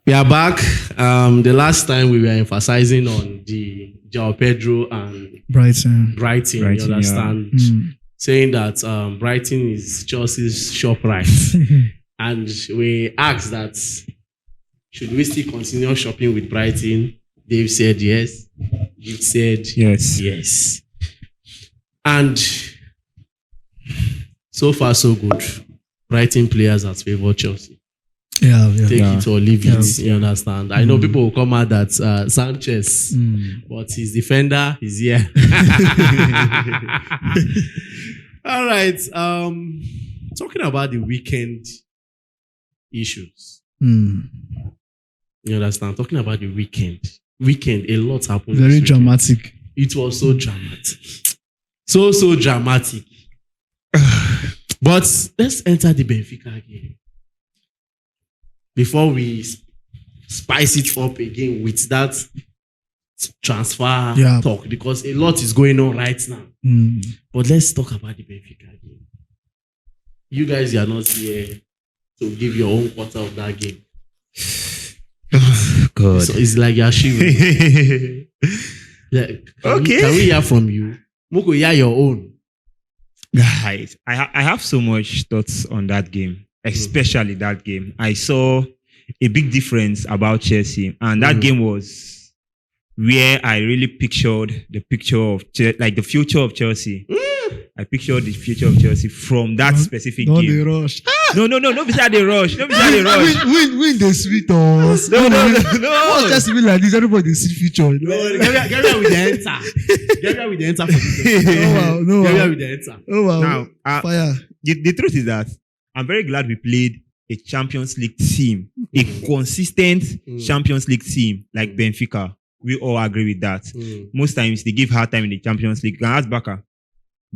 We are back. The last time we were emphasizing on the João Pedro and Brighton. Brighton, you Brighton, understand? Saying that Brighton is Chelsea's shop right. And we asked that should we still continue shopping with Brighton? Dave said yes. You said yes. And so far so good. Brighton players has favored Chelsea. Yeah. Take it or leave it. Yeah. You understand? I know people will come out that Sanchez, but his defender is here. All right. Talking about the weekend issues. You understand? Talking about the weekend. A lot happened. Very dramatic. It was so dramatic. So dramatic. But let's enter the Benfica game. Before we spice it up again with that transfer talk, because a lot is going on right now. But let's talk about the Benfica game. You guys are not here to give your own quarter of that game. God. So it's like you're shivering. Can we hear from you? Moko, hear your own. Guys, I have so much thoughts on that game, especially that game. I saw a big difference about Chelsea, and that game was where I really pictured the picture of the future of Chelsea. I pictured the future of Chelsea from that specific game. Don't they rush. No, beside the rush. No, beside the rush. Win the sweet us. No. What's Chelsea be like this? Everybody see future. Get ready with the enter. Get ready with the enter for this game. No. Get ready with the enter. Oh wow. Now, Fire. the truth is that I'm very glad we played a Champions League team, a consistent Champions League team like Benfica. We all agree with that. Most times they give hard time in the Champions League. You can ask Baka.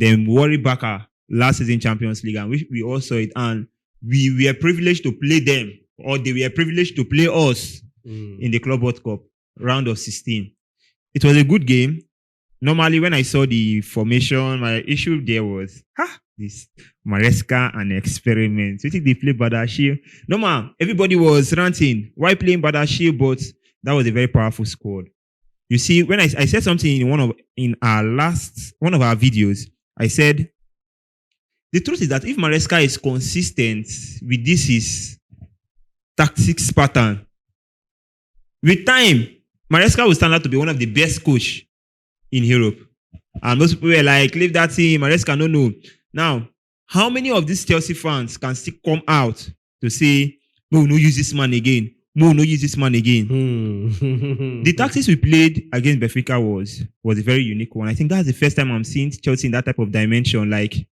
Then worry Baka last season Champions League, and we all saw it. And we were privileged to play them, or they were privileged to play us in the Club World Cup round of 16. It was a good game. Normally, when I saw the formation, my issue there was this Maresca and experiment. We think they play Badashir. No man, everybody was ranting. Why playing Badashir? But that was a very powerful squad. You see, when I said something in one of our videos, I said the truth is that if Maresca is consistent with his tactics pattern, with time, Maresca will stand out to be one of the best coach in Europe. And most people were like, leave that team, Maresca, no. Now, how many of these Chelsea fans can still come out to say, no use this man again. No use this man again. The tactics we played against Benfica was a very unique one. I think that's the first time I'm seeing Chelsea in that type of dimension, like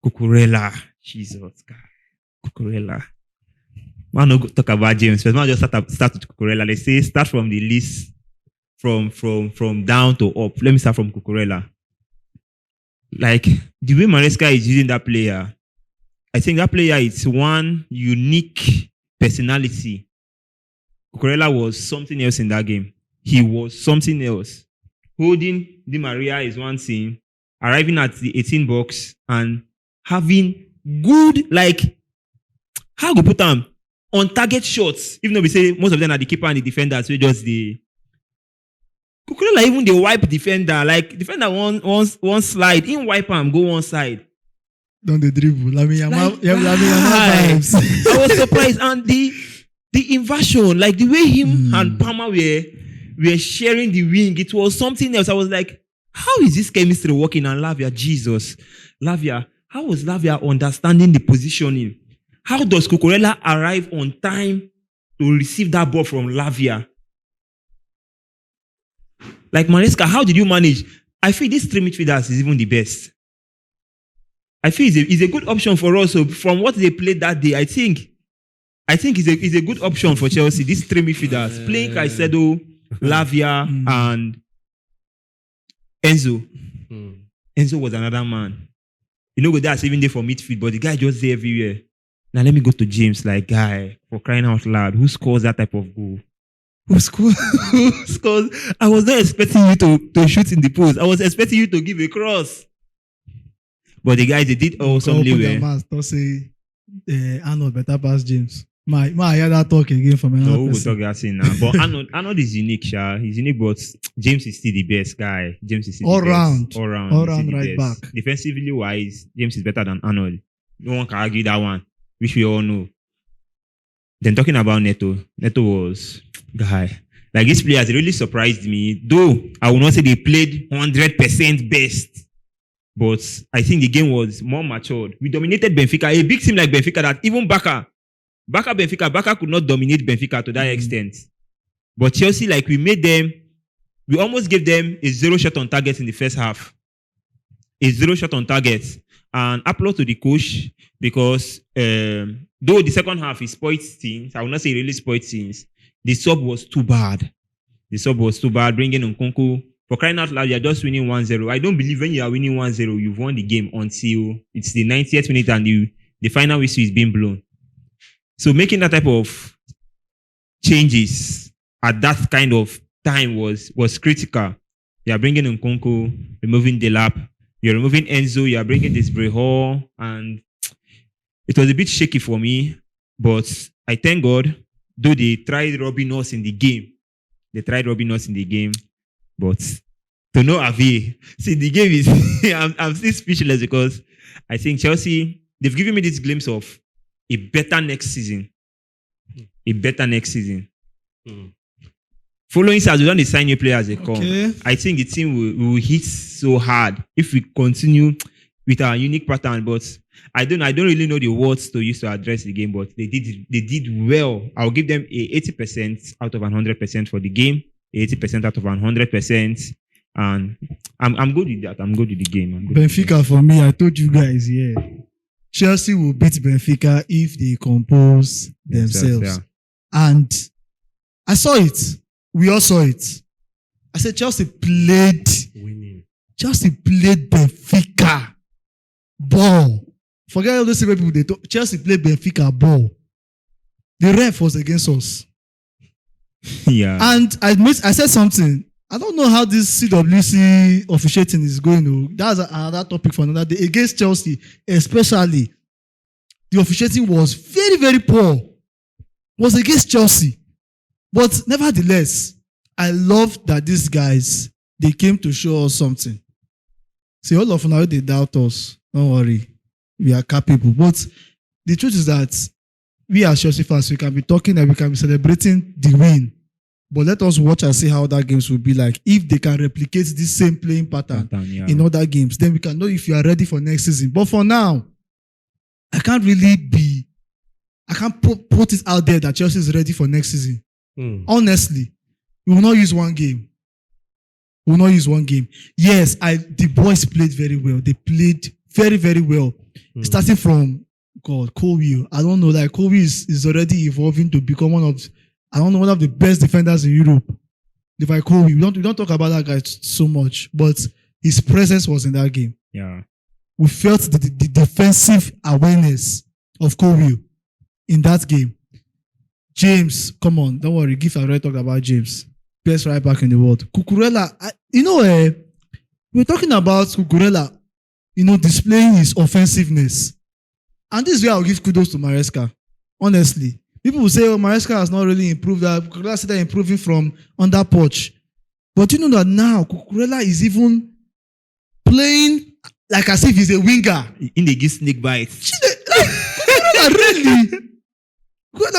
Cucurella. Jesus, God. Cucurella. Man, no talk about James. First, man, just start with Cucurella. Let's say start from the list from down to up. Let me start from Cucurella. Like the way Maresca is using that player, I think that player is one unique personality. Cucurella was something else in that game. He was something else. Holding Di Maria is one thing. Arriving at the 18 box and having good, how go put them on target shots. Even though we say most of them are the keeper and the defender, so just the Cucurella, even the wipe defender, defender one slide, in wipe and go one side. Don't they dribble? Vibes. I was surprised. And the inversion, the way him and Palmer were sharing the wing, it was something else. I was like, how is this chemistry working? And Lavia, Jesus. Lavia, how was Lavia understanding the positioning? How does Cucurella arrive on time to receive that ball from Lavia? Like Maresca, how did you manage? I feel these three midfielders is even the best. I feel it's a good option for us. So from what they played that day, I think it's a good option for Chelsea. These three midfielders playing Caicedo, Lavia, and Enzo. Enzo was another man. That's even there for midfield, but the guy just there everywhere. Now let me go to James, guy, for crying out loud. Who scores that type of goal? Who scores? I was not expecting you to shoot in the post. I was expecting you to give a cross. But the guys, they did awesomely well. Don't say Arnold better pass James. My hear that talk again from another No, we will person. talk that thing now. But Arnold is unique, Sha. He's unique, but James is still the best guy. James is still All the best. round. All round. All He's still round the right best. back. Defensively wise, James is better than Arnold. No one can argue that one, which we all know. Then talking about Neto was guy. Like these players really surprised me. Though I will not say they played 100% best, but I think the game was more matured. We dominated Benfica, a big team like Benfica that even Baka could not dominate Benfica to that extent. But Chelsea, like we almost gave them a 0 shot on target in the first half. A 0 shot on target. And applaud to the coach because though the second half is spoiled things, I will not say really spoiled things. The sub was too bad. Bringing Nkunku. For crying out loud, you're just winning 1-0. I don't believe when you are winning 1-0, you've won the game until it's the 90th minute and the final whistle is being blown. So making that type of changes at that kind of time was critical. You are bringing Nkunku, removing Delap, you're removing Enzo, you're bringing this Brehor, and it was a bit shaky for me, but I thank God, though they tried robbing us in the game. But to no avail. See, the game is, I'm still speechless because I think Chelsea, they've given me this glimpse of a better next season. Following us, we don't sign new players they come. Okay. I think the team will hit so hard if we continue with our unique pattern. But I don't really know the words to use to address the game. But they did well. I'll give them a 80% out of 100% for the game. 80% out of 100%, and I'm good with that. I'm good with the game. Benfica for me, I told you guys, yeah. Chelsea will beat Benfica if they compose themselves. Yeah. And I saw it. We all saw it. I said Chelsea played Winning. Benfica ball. Forget all those people they talk. Chelsea played Benfica ball. The ref was against us. Yeah. And I said something. I don't know how this CWC officiating is going. That's another topic for another day. Against Chelsea, especially, the officiating was very, very poor. Was against Chelsea. But nevertheless, I love that these guys, they came to show us something. See, all of now they doubt us. Don't worry. We are capable. But the truth is that we as Chelsea fans, we can be talking and we can be celebrating the win. But let us watch and see how that games will be like. If they can replicate this same playing pattern in other games, then we can know if you are ready for next season. But for now, I can't put it out there that Chelsea is ready for next season. Honestly, we will not use one game. Yes, the boys played very well. They played very, very well. Starting from Colwill. I don't know, like Colwill is already evolving to become one of the best defenders in Europe. Levi Colwill. We don't talk about that guy so much, but his presence was in that game. Yeah. We felt the defensive awareness of Colwill in that game. James, come on, don't worry. I've already talked about James. Best right back in the world. Cucurella, we're talking about Cucurella, displaying his offensiveness. And this is where I'll give kudos to Maresca. Honestly. People will say, Maresca has not really improved. Cucurella said they're improving from under Poch. But you know that now, Cucurella is even playing like as if he's a winger. In the give snake bites. Cucurella, really?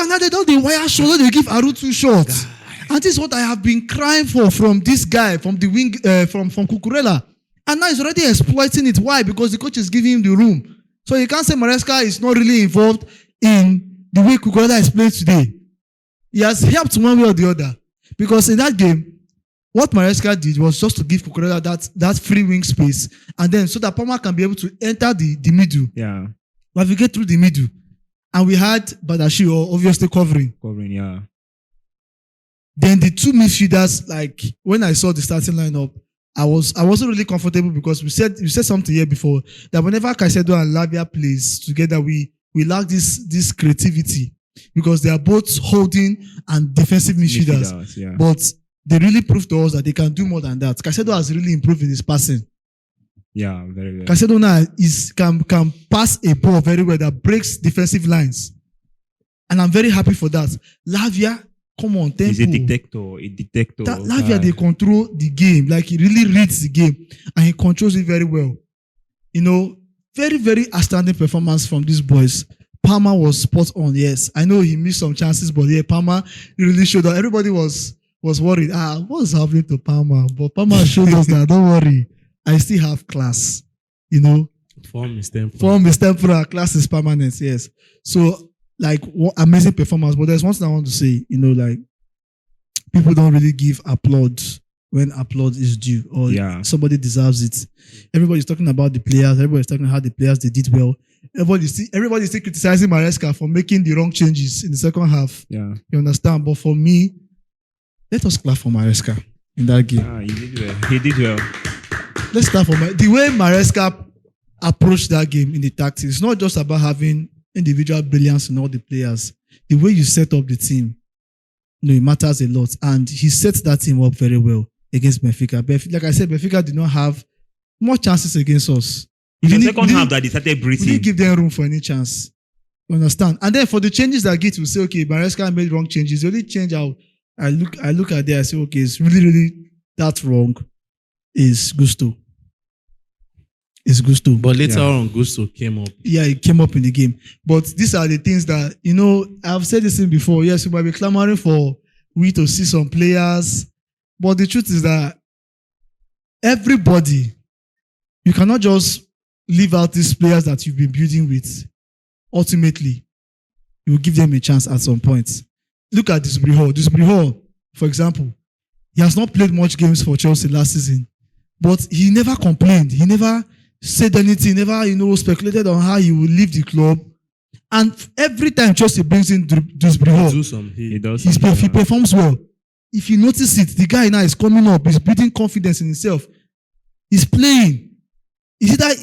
Now they don't wire shoulder, they give Aru 2 shots. And this is what I have been crying for from this guy, from the wing, from Cucurella. And now he's already exploiting it. Why? Because the coach is giving him the room. So you can't say Maresca is not really involved in the way Cucurella is playing today. He has helped one way or the other. Because in that game, what Maresca did was just to give Cucurella that free wing space. And then so that Palma can be able to enter the middle. Yeah. Navigate through the middle. And we had Badashi obviously covering. Yeah. Then the two midfielders, like when I saw the starting lineup, I wasn't really comfortable because we said something here before that whenever Caicedo and Lavia plays together, we lack this creativity because they are both holding and defensive midfielders. Yeah. But they really proved to us that they can do more than that. Caicedo has really improved in his passing. Yeah, very well. Caicedo now can pass a ball very well that breaks defensive lines. And I'm very happy for that. Lavia, come on, tempo. He's a detector. Lavia, they control the game. Like, he really reads the game and he controls it very well. You know, very, very outstanding performance from these boys. Palmer was spot on, yes. I know he missed some chances, but yeah, Palmer really showed up. Everybody was worried. What's happening to Palmer? But Palmer showed us that, don't worry, I still have class. You know, Form is temporary. form is temporary, class is permanent, yes. So, like, what amazing performance. But there's one thing I want to say, you know, like, people don't really give applause when applause is due or somebody deserves it. Everybody's talking about the players. Everybody's talking how the players, they did well. Everybody's still criticizing Maresca for making the wrong changes in the second half. Yeah. You understand? But for me, let us clap for Maresca in that game. He did well. Let's start from the way Maresca approached that game in the tactics. It's not just about having individual brilliance in all the players. The way you set up the team, you know, it matters a lot. And he set that team up very well against Benfica. Like I said, Benfica did not have more chances against us. In the second half that they started We breathing. didn't give them room for any chance. You understand? And then for the changes that Git will say, okay, Maresca made wrong changes. The only change I look at there, I say, okay, it's really, really that wrong is Gusto. It's Gusto. But later on, Gusto came up. Yeah, it came up in the game. But these are the things that, you know, I've said this thing before. Yes, we might be clamoring for we to see some players. But the truth is that everybody, you cannot just leave out these players that you've been building with. Ultimately, you will give them a chance at some point. Look at this Briho, for example, he has not played much games for Chelsea last season, but he never complained. He never said anything, never, you know, speculated on how he will leave the club. And every time Chelsea brings in this Briho, he performs well. If you notice it, the guy now is coming up, he's building confidence in himself. He's playing. You see that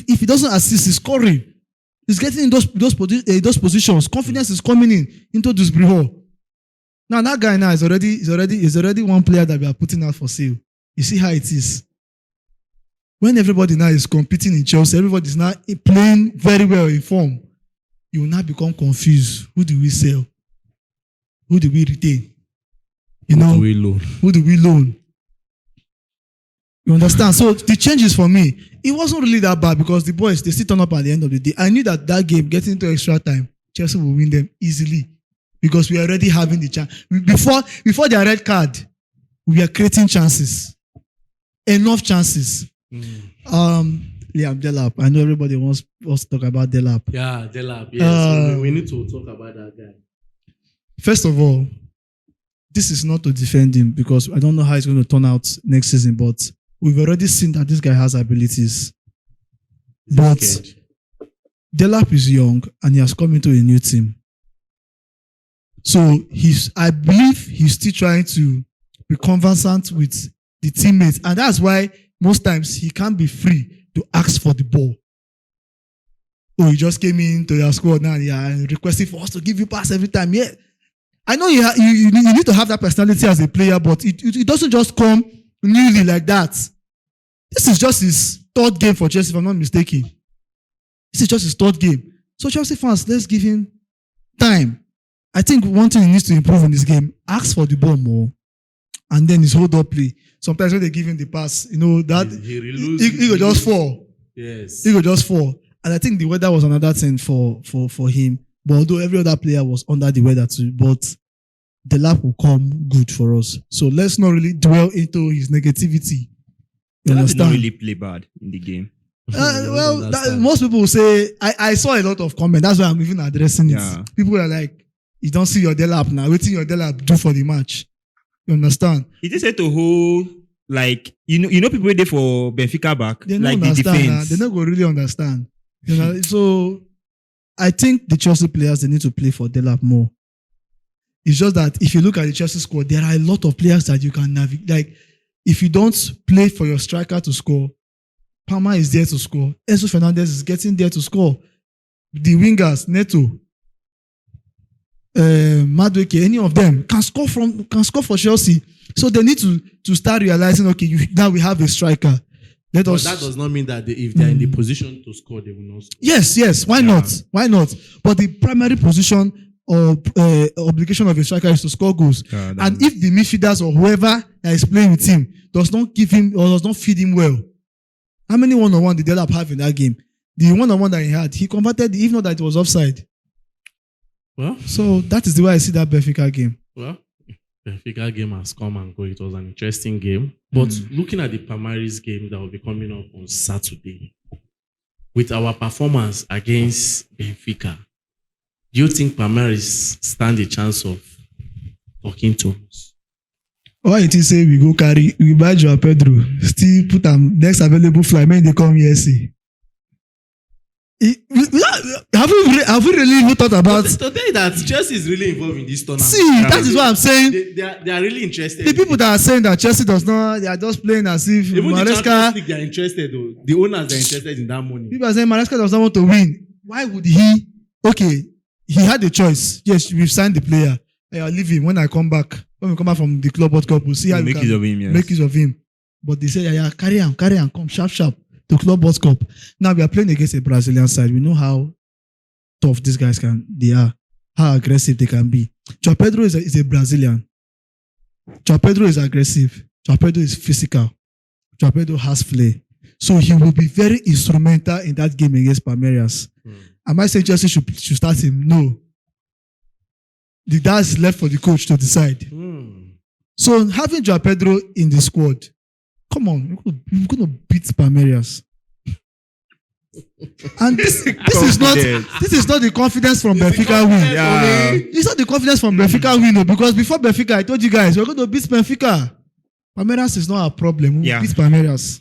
if he doesn't assist, he's scoring. He's getting in those positions. Confidence is coming into this Briho. Now that guy now is already one player that we are putting out for sale. You see how it is. When everybody now is competing in Chelsea, everybody is now playing very well in form. You will now become confused. Who do we sell? Who do we retain? You know, who do we loan? You understand? So the changes for me, it wasn't really that bad because the boys, they still turn up at the end of the day. I knew that game, getting into extra time, Chelsea will win them easily because we are already having the chance. Before their red card, we are creating chances. Enough chances. Liam Delap. I know everybody wants us to talk about Delap. Yeah, Delap. Yes, we need to talk about that guy. First of all, this is not to defend him because I don't know how it's going to turn out next season, but we've already seen that this guy has abilities. But Delap is young and he has come into a new team. So I believe he's still trying to be conversant with the teammates. And that's why most times he can't be free to ask for the ball. Oh, he just came into your squad now and requesting for us to give you pass every time. Yeah. I know you need to have that personality as a player, but it doesn't just come newly like that. This is just his third game for Chelsea, if I'm not mistaken. This is just his third game. So Chelsea fans, let's give him time. I think one thing he needs to improve in this game, ask for the ball more, and then his hold-up play. Sometimes when they give him the pass, you know, that he will just fall. Yes. He will just fall. And I think the weather was another thing for him. But although every other player was under the weather too, but the lap will come good for us. So let's not really dwell into his negativity. You understand? Did not really play bad in the game. Most people will say, I saw a lot of comments. That's why I'm even addressing it. Yeah. People are like, you don't see your Delap now. Waiting your Delap do for the match. You understand? It is said to hold, like, you know people wait there for Benfica back. They don't like understand. the defense. They're not going to really understand. You know, so I think the Chelsea players, they need to play for Delap more. It's just that if you look at the Chelsea squad, there are a lot of players that you can navigate. Like, if you don't play for your striker to score, Palmer is there to score. Enzo Fernandez is getting there to score. The wingers, Neto, Madueke, any of them can score for Chelsea. So they need to start realizing, okay, now we have a striker. But that does not mean that if they're in the position to score, they will not score. Yes. Why not? But the primary position or obligation of a striker is to score goals. And if the midfielders or whoever that is playing with him does not give him or does not feed him well, how many one-on-one did they end up having that game? The one-on-one that he had, he converted, even though that it was offside. Well, So that is the way I see that Benfica game. well, Benfica game has come and go. It was an interesting game. But looking at the Palmeiras game that will be coming up on Saturday, with our performance against Benfica, do you think Palmeiras stand a chance of talking to us? Why it is say we buy Joao Pedro, still put am next available flight, when they come here see. Have we really even thought about? To tell you that Chelsea is really involved in this tournament. See, that is what I'm saying. They are really interested. The people that are saying that Chelsea does not, they are just playing as if Even the Champions Maresca. League, they are interested though. The owners are interested in that money. People are saying Maresca does not want to win. Why would he? Okay, he had a choice. Yes, we've signed the player. I'll leave him when I come back. When we come back from the Club World Cup, we'll see how we Make can use of him, yes. make use of him. But they say, yeah, carry on, come sharp to Club World Cup. Now we are playing against a Brazilian side. We know how tough these guys they are, how aggressive they can be. Joao Pedro is a Brazilian. Joao Pedro is aggressive. Joao Pedro is physical. Joao Pedro has flair. So he will be very instrumental in that game against Palmeiras. Am I saying Chelsea should start him? No. That's left for the coach to decide. So having Joao Pedro in the squad, come on, we're going to beat Palmeiras. And this is not the confidence from Benfica win. Yeah. It's not the confidence from Benfica win, because before Benfica, I told you guys we're going to beat Benfica. Palmeiras is not a problem. We'll beat Palmeiras.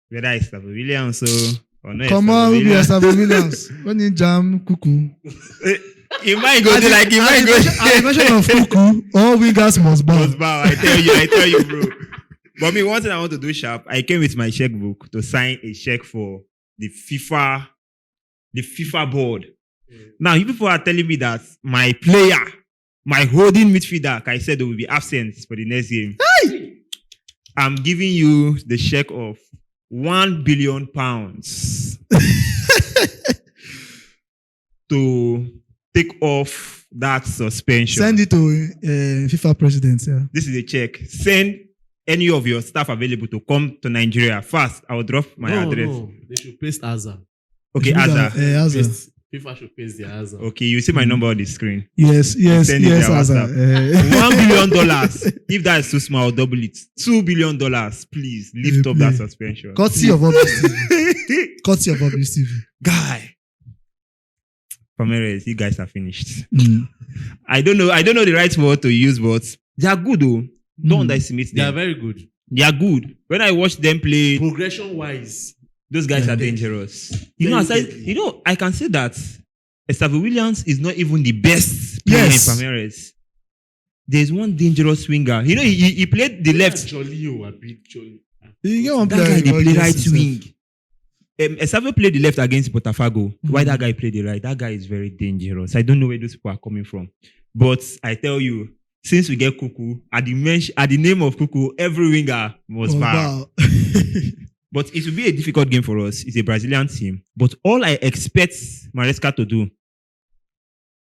Whether it's Stavo Williams or not. Come on, we'll be Stavo Williams. When in jam, cuckoo. You might go there like you might go. As a mention of cuckoo, all wingers must bow. I tell you, bro. But me, one thing I want to do sharp, I came with my checkbook to sign a check for the FIFA board. Now, you people are telling me that my player, my holding midfielder, I said, will be absent for the next game. Hey! I'm giving you the check of £1 billion to take off that suspension. Send it to FIFA president. Yeah. This is a check. Send any of your staff available to come to Nigeria. First, I will drop my address. No. They should paste Azza. Okay, Azza. FIFA should paste their Azza. Okay, you see my number on the screen. Yes, Send it via Azza. $1 billion. If that is too small, I'll double it. $2 billion. Please lift up that suspension. Courtesy of Obvious TV. Courtesy of Obvious TV. Guy. Palmeiras, you guys are finished. I don't know the right word to use, but they are good though. Don't underestimate them. They are very good. They are good. When I watch them play, Progression wise, those guys are dangerous. I can say that Stavo Williams is not even the best player in Palmeiras. There's one dangerous winger. He played the left. Jolly, a big Jolly. That That guy, they play right wing. Estavo played the left against Botafogo. Why that guy played the right? That guy is very dangerous. I don't know where those people are coming from. But I tell you, since we get Cuckoo, at the name of Cuckoo, every winger must bow. But it will be a difficult game for us. It's a Brazilian team. But all I expect Maresca to do,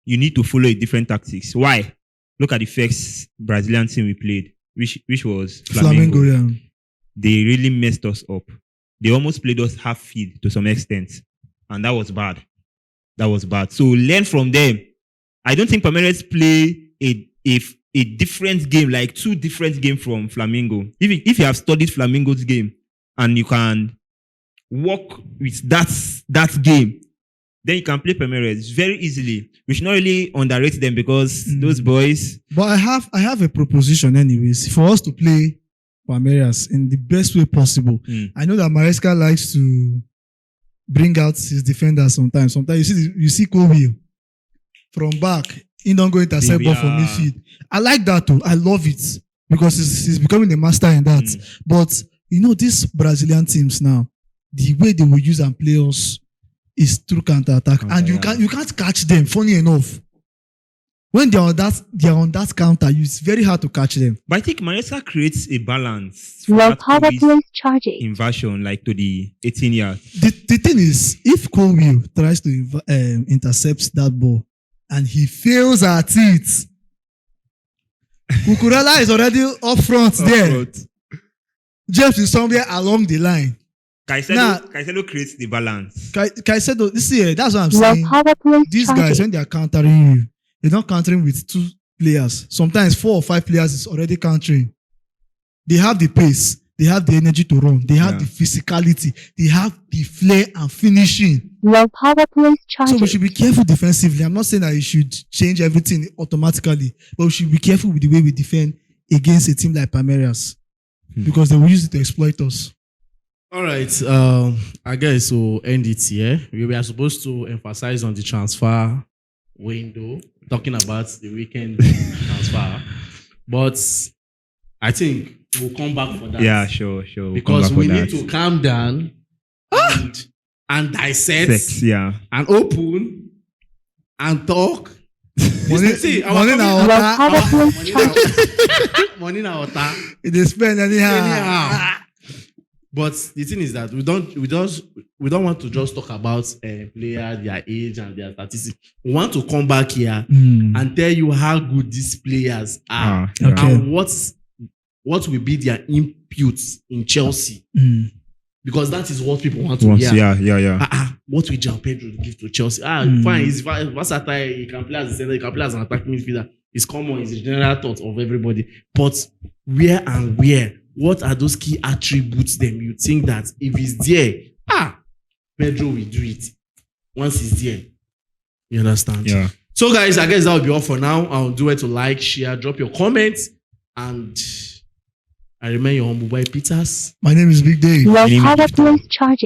you need to follow a different tactics. Why? Look at the first Brazilian team we played, which was Flamengo. Yeah. They really messed us up. They almost played us half field to some extent. And that was bad. So learn from them. I don't think Palmeiras play a different game, like two different games from Flamengo. If you have studied Flamengo's game and you can work with that game, then you can play Palmeiras very easily. We should not really underrate them because those boys. But I have a proposition anyways for us to play Palmeiras in the best way possible. I know that Maresca likes to bring out his defenders sometimes. Sometimes you see Kobe from back, he don't go intercept ball from midfield. I like that too. I love it because he's becoming a master in that. But these Brazilian teams now, the way they will use and play us is through counter-attack. And you can't catch them, funny enough. When they're on that counter, it's very hard to catch them. But I think Maresca creates a balance. Charging. Inversion, like to the 18 yards. The thing is, if Colwill tries to intercept that ball, and he fails at it. Cucurella is already up front there. James is somewhere along the line. Caicedo creates the balance. Caicedo, this year, that's what I'm Your saying. power play These guys, when they are countering you, they're not countering with 2 players. Sometimes 4 or 5 players is already countering. They have the pace. They have the energy to run. They have the physicality. They have the flair and finishing. Your power play So we charging. should be careful defensively. I'm not saying that you should change everything automatically, but we should be careful with the way we defend against a team like Palmeiras because they will use it to exploit us. All right. I guess we'll end it here. We were supposed to emphasize on the transfer window, talking about the weekend transfer, but I think we'll come back for that. Yeah, sure. We'll Because come back we for need that. to calm down and dissect Sex, yeah. and open and talk. Money Our money na Your water. power play charging. money na water. They spend anyhow. Anyhow. But the thing is that we don't want to just talk about players, their age and their statistics. We want to come back here and tell you how good these players are Okay. and what will be their inputs in Chelsea. Because that is what people want to hear. Yeah. What will Jean Pedro give to Chelsea? Fine, he's versatile. He can play as a center, he can play as an attacking midfielder. It's common, it's the general thought of everybody. But where? What are those key attributes then you think that if he's there, Pedro will do it once he's there? You understand? Yeah. So guys, I guess that will be all for now. I'll do it to like, share, drop your comments, and I remain your humble boy Peters. My name is Big Dave. Your power play charging.